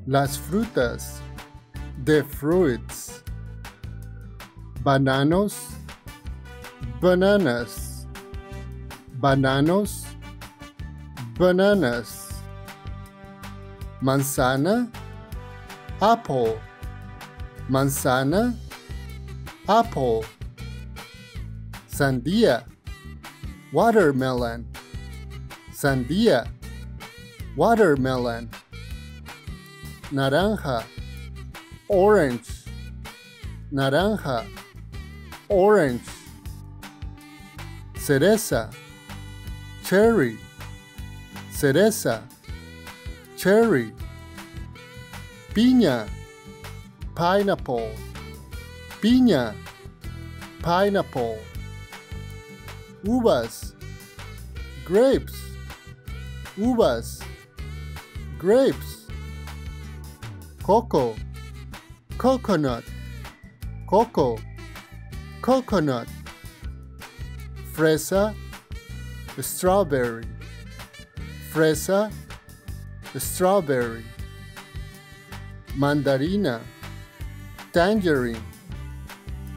Las frutas, the fruits. Bananos, bananas. Bananos, bananas. Manzana, apple. Manzana, apple. Sandía, watermelon. Sandía, watermelon. Naranja, orange. Naranja, orange. Cereza, cherry. Cereza, cherry. Piña, pineapple. Piña, pineapple. Uvas, grapes. Uvas, grapes. Coco, coconut. Coco, coconut. Fresa, strawberry. Fresa, strawberry. Mandarina, tangerine.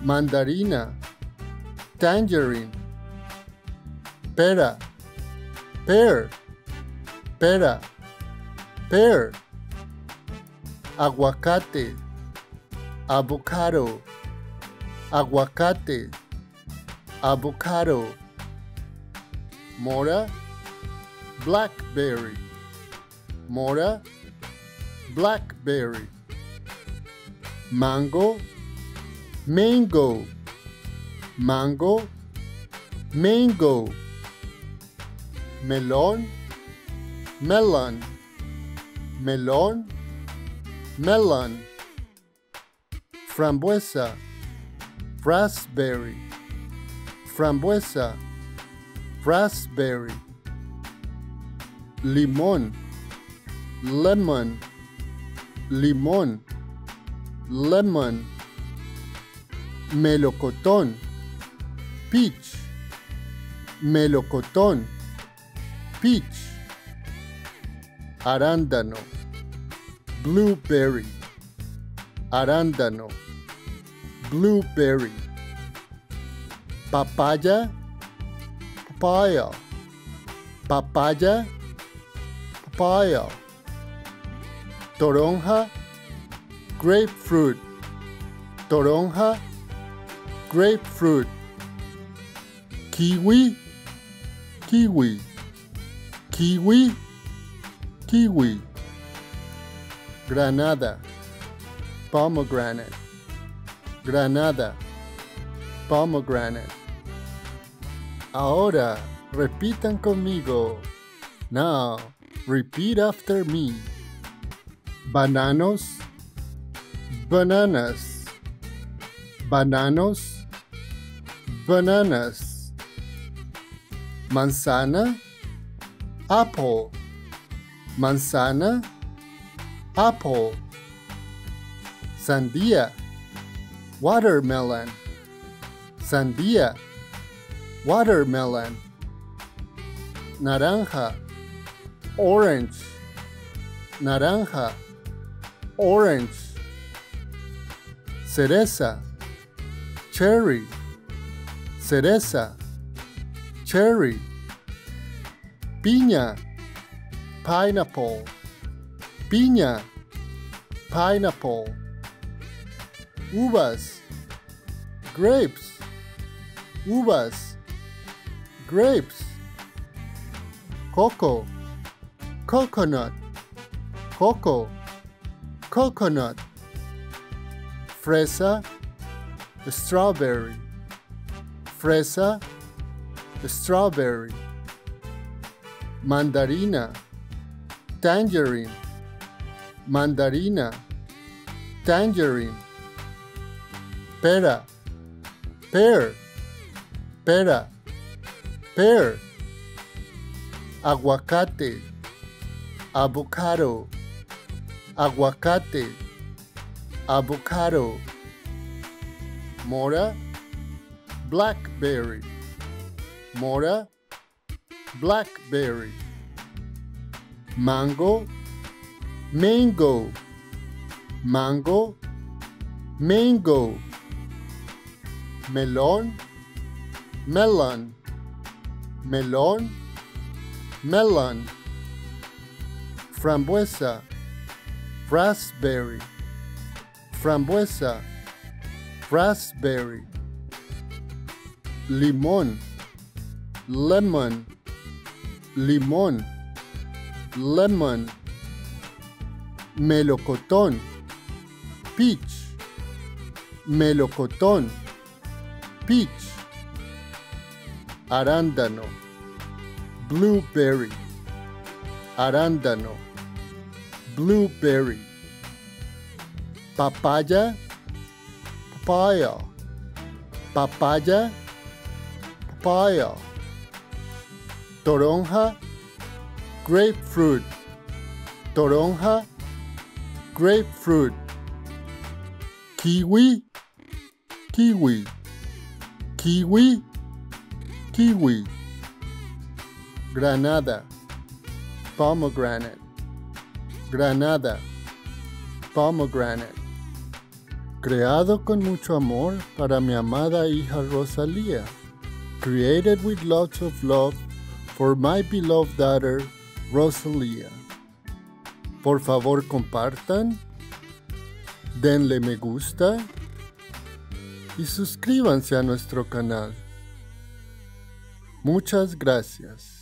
Mandarina, tangerine. Pera, pear. Pera, pear. Aguacate, avocado. Aguacate, avocado. Mora, blackberry. Mora, blackberry. Mango, mango. Mango, mango. Melón, melon. Melón, melon. Frambuesa, raspberry. Frambuesa, raspberry. Limón, lemon. Limón, lemon. Melocotón, peach. Melocotón, peach. Arándano, blueberry. Arándano, blueberry. Papaya, papaya. Papaya, papaya. Toronja, grapefruit. Toronja, grapefruit. Kiwi, kiwi. Kiwi, kiwi. Granada, pomegranate. Granada, pomegranate. Ahora, repitan conmigo. Now, repeat after me. Bananos, bananas. Bananos, bananas. Manzana, apple. Manzana, apple. Sandía, watermelon. Sandía, watermelon. Naranja, orange. Naranja, orange. Cereza, cherry. Cereza, cherry. Piña, pineapple. Piña, pineapple. Uvas, grapes. Uvas, grapes. Coco, coconut. Coco, coconut. Fresa, strawberry. Fresa, strawberry. Mandarina, tangerine. Mandarina, tangerine. Pera, pear. Pera, pear. Aguacate, avocado. Aguacate, avocado. Mora, blackberry. Mora, blackberry. Mango, mango. mango, mango, melón, melon, melón, melon, frambuesa, raspberry, frambuesa, raspberry, limón, lemon, limón, lemon, melocotón, peach, melocotón, peach, arándano, blueberry, arándano, blueberry, papaya, papaya, papaya, papaya, toronja, grapefruit, toronja, grapefruit, kiwi, kiwi, kiwi, kiwi, granada, pomegranate, granada, pomegranate, creado con mucho amor para mi amada hija Rosalía, created with lots of love for my beloved daughter Rosalía. Por favor, compartan, denle me gusta y suscríbanse a nuestro canal. Muchas gracias.